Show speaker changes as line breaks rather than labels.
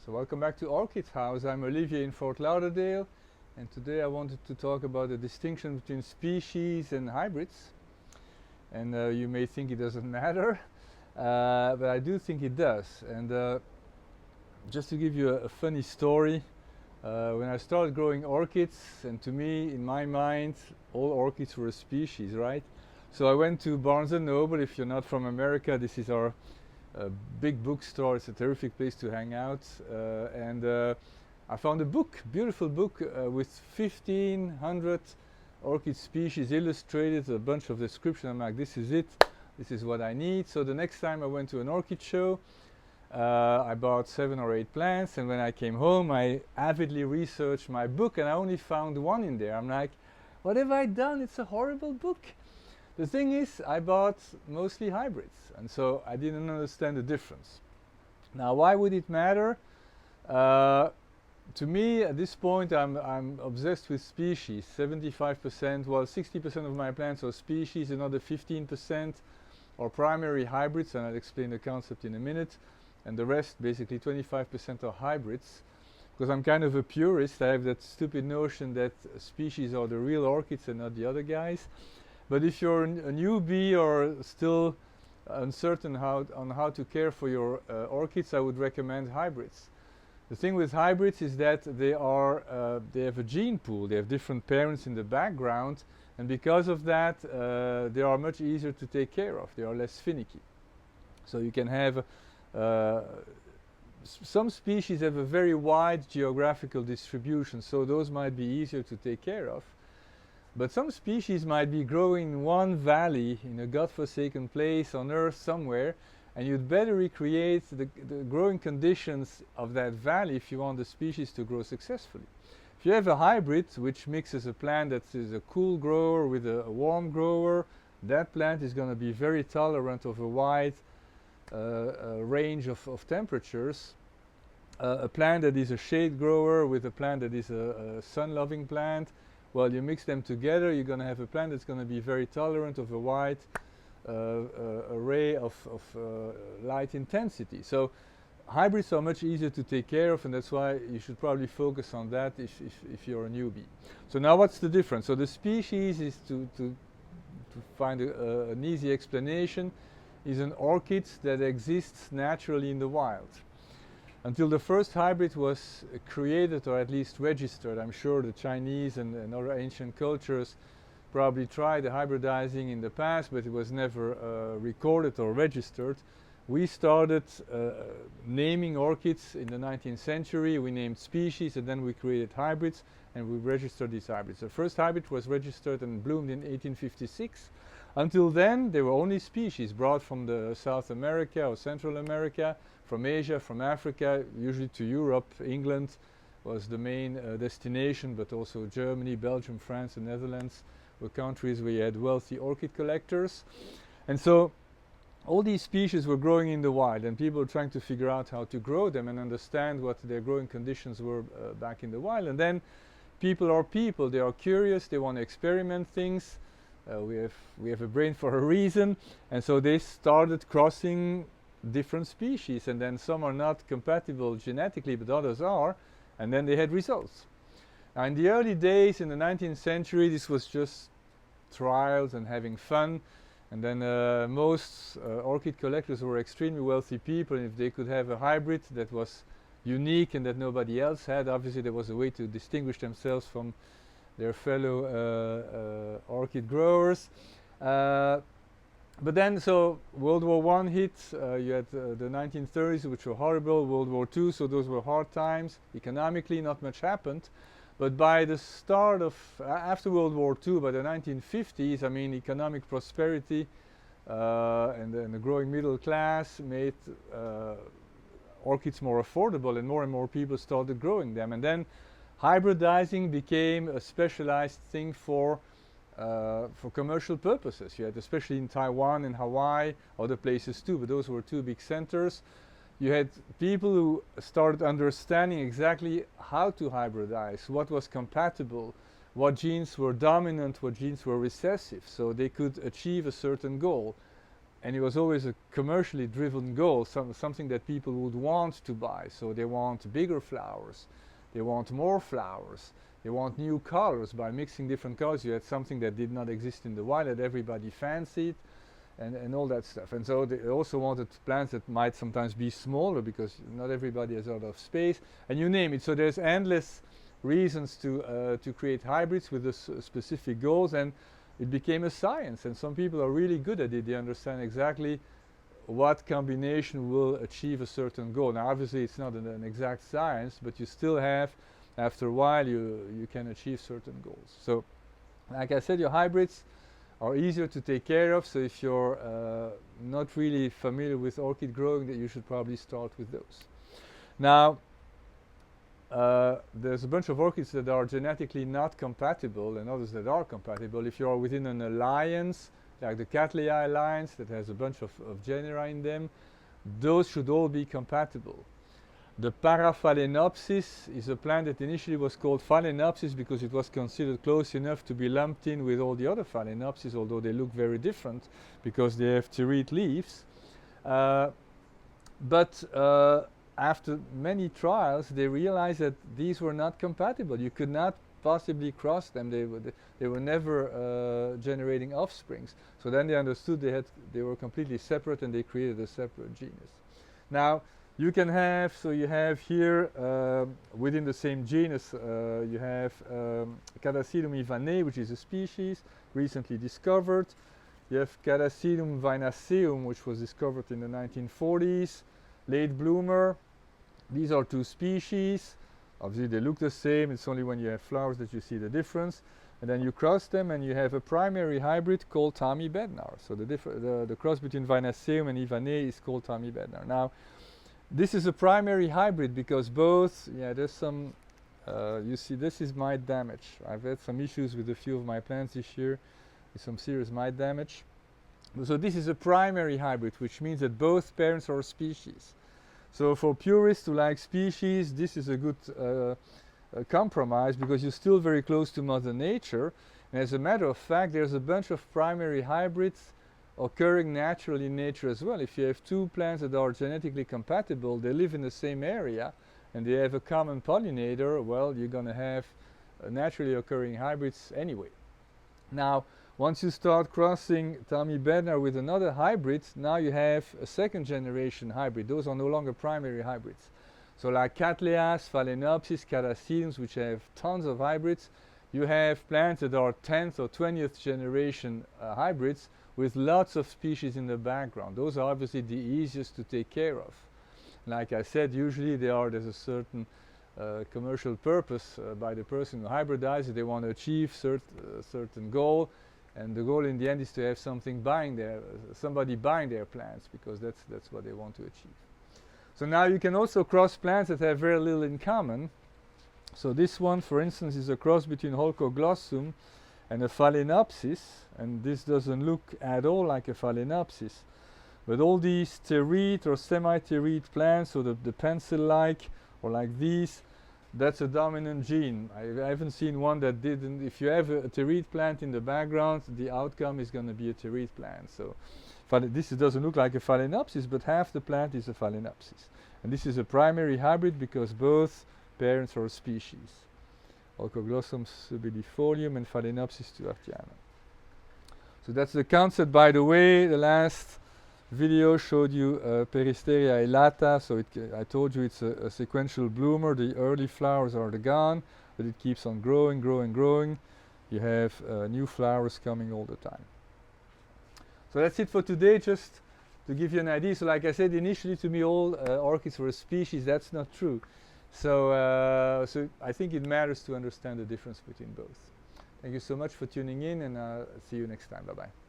So welcome back to Orchid House. I'm Olivier in Fort Lauderdale, and today I wanted to talk about the distinction between species and hybrids. And you may think it doesn't matter, but I do think it does. And just to give you a funny story, when I started growing orchids, and to me, in my mind, all orchids were a species, right? So I went to Barnes & Noble. If you're not from America, this is our big bookstore. It's a terrific place to hang out, and I found a book, beautiful book with 1,500 orchid species illustrated, a bunch of description. I'm like, this is it, this is what I need. So the next time I went to an orchid show, I bought 7 or 8 plants, and when I came home I avidly researched my book, and I only found one in there. I'm like, what have I done? It's a horrible book. The thing is, I bought mostly hybrids, and so I didn't understand the difference. Now, why would it matter? To me, at this point, I'm obsessed with species. 75%, well, 60% of my plants are species, another 15% are primary hybrids, and I'll explain the concept in a minute, and the rest, basically 25%, are hybrids. Because I'm kind of a purist, I have that stupid notion that species are the real orchids and not the other guys. But if you're a newbie or still uncertain on how to care for your orchids, I would recommend hybrids. The thing with hybrids is that they have a gene pool. They have different parents in the background, and because of that, they are much easier to take care of. They are less finicky. So you can have some species have a very wide geographical distribution, so those might be easier to take care of. But some species might be growing in one valley in a godforsaken place on earth somewhere, and you'd better recreate the growing conditions of that valley if you want the species to grow successfully. If you have a hybrid which mixes a plant that is a cool grower with a warm grower, that plant is going to be very tolerant of a wide range of temperatures. A plant that is a shade grower with a plant that is a sun-loving plant, well, you mix them together, you're going to have a plant that's going to be very tolerant of a wide array of light intensity. So hybrids are much easier to take care of, and that's why you should probably focus on that if you're a newbie. So now what's the difference? So the species is to find an easy explanation, is an orchid that exists naturally in the wild. Until the first hybrid was created, or at least registered, I'm sure the Chinese and other ancient cultures probably tried the hybridizing in the past, but it was never recorded or registered. We started naming orchids in the 19th century. We named species, and then we created hybrids, and we registered these hybrids. The first hybrid was registered and bloomed in 1856. Until then, they were only species brought from South America or Central America, from Asia, from Africa, usually to Europe. England was the main destination, but also Germany, Belgium, France, and Netherlands were countries where you had wealthy orchid collectors. And so all these species were growing in the wild, and people were trying to figure out how to grow them and understand what their growing conditions were back in the wild. And then people are people, they are curious, they want to experiment things. We have a brain for a reason, and so they started crossing different species, and then some are not compatible genetically, but others are, and then they had results. Now, in the early days, in the 19th century, this was just trials and having fun, and then most orchid collectors were extremely wealthy people, and if they could have a hybrid that was unique and that nobody else had, obviously there was a way to distinguish themselves from their fellow orchid growers. But then, so World War I hit, you had the 1930s, which were horrible, World War II, so those were hard times. Economically, not much happened. But by the start of, after World War II, by the 1950s, I mean, economic prosperity and the growing middle class made orchids more affordable, and more people started growing them. And then hybridizing became a specialized thing for commercial purposes. You had, especially in Taiwan and Hawaii, other places too, but those were two big centers. You had people who started understanding exactly how to hybridize, what was compatible, what genes were dominant, what genes were recessive, so they could achieve a certain goal. and it was always a commercially driven goal, something that people would want to buy. So they want bigger flowers, they want more flowers, they want new colors. By mixing different colors, you had something that did not exist in the wild that everybody fancied, and all that stuff. And so they also wanted plants that might sometimes be smaller because not everybody has a lot of space, and you name it. So there's endless reasons to create hybrids with specific goals, and it became a science, and some people are really good at it. They understand exactly what combination will achieve a certain goal. Now obviously it's not an exact science, but you still have, after a while, you can achieve certain goals. So like I said, your hybrids are easier to take care of, so if you're not really familiar with orchid growing, that you should probably start with those. Now there's a bunch of orchids that are genetically not compatible and others that are compatible. If you are within an alliance, like the Cattleya alliance that has a bunch of genera in them, those should all be compatible. The Paraphalaenopsis is a plant that initially was called Phalaenopsis because it was considered close enough to be lumped in with all the other Phalaenopsis, although they look very different because they have terete leaves. After many trials, they realized that these were not compatible. You could not possibly cross them. They were never generating offsprings. So then they understood they were completely separate, and they created a separate genus. Now you can have, so you have here within the same genus, you have Catasetum ivanae, which is a species recently discovered. You have Catasetum vinaceum, which was discovered in the 1940s, late bloomer. These are two species. Obviously they look the same, it's only when you have flowers that you see the difference. And then you cross them and you have a primary hybrid called Tommy Bednar. So the cross between Vinaceum and Ivanae is called Tommy Bednar. Now this is a primary hybrid because both, there's some, you see this is mite damage. I've had some issues with a few of my plants this year with some serious mite damage. So this is a primary hybrid, which means that both parents are species. So for purists who like species, this is a good compromise because you're still very close to Mother Nature. And as a matter of fact, there's a bunch of primary hybrids occurring naturally in nature as well. If you have two plants that are genetically compatible, they live in the same area, and they have a common pollinator, well, you're going to have naturally occurring hybrids anyway. Now, once you start crossing Tommy Bednar with another hybrid, now you have a second generation hybrid. Those are no longer primary hybrids. So like Cattleyas, Phalaenopsis, Catasetums, which have tons of hybrids, you have plants that are 10th or 20th generation hybrids with lots of species in the background. Those are obviously the easiest to take care of. Like I said, usually there's a certain commercial purpose by the person who hybridizes. They want to achieve a certain goal. And the goal in the end is to have somebody buying their plants, because that's what they want to achieve. So now you can also cross plants that have very little in common. So this one, for instance, is a cross between Holcoglossum and a Phalaenopsis, and this doesn't look at all like a Phalaenopsis. But all these terete or semi-terete plants, so the pencil-like or like these, that's a dominant gene. I haven't seen one that didn't. If you have a terete plant in the background, the outcome is going to be a terete plant. So this doesn't look like a Phalaenopsis, but half the plant is a Phalaenopsis. And this is a primary hybrid because both parents are species. Holcoglossum subilifolium and Phalaenopsis stuartiana. So that's the concept. By the way, the last video showed you Peristeria elata, so I told you it's a sequential bloomer. The early flowers are gone, but it keeps on growing, growing, growing. You have new flowers coming all the time. So that's it for today, just to give you an idea. So like I said, initially to me all orchids were a species. That's not true. So, so I think it matters to understand the difference between both. Thank you so much for tuning in, and see you next time. Bye-bye.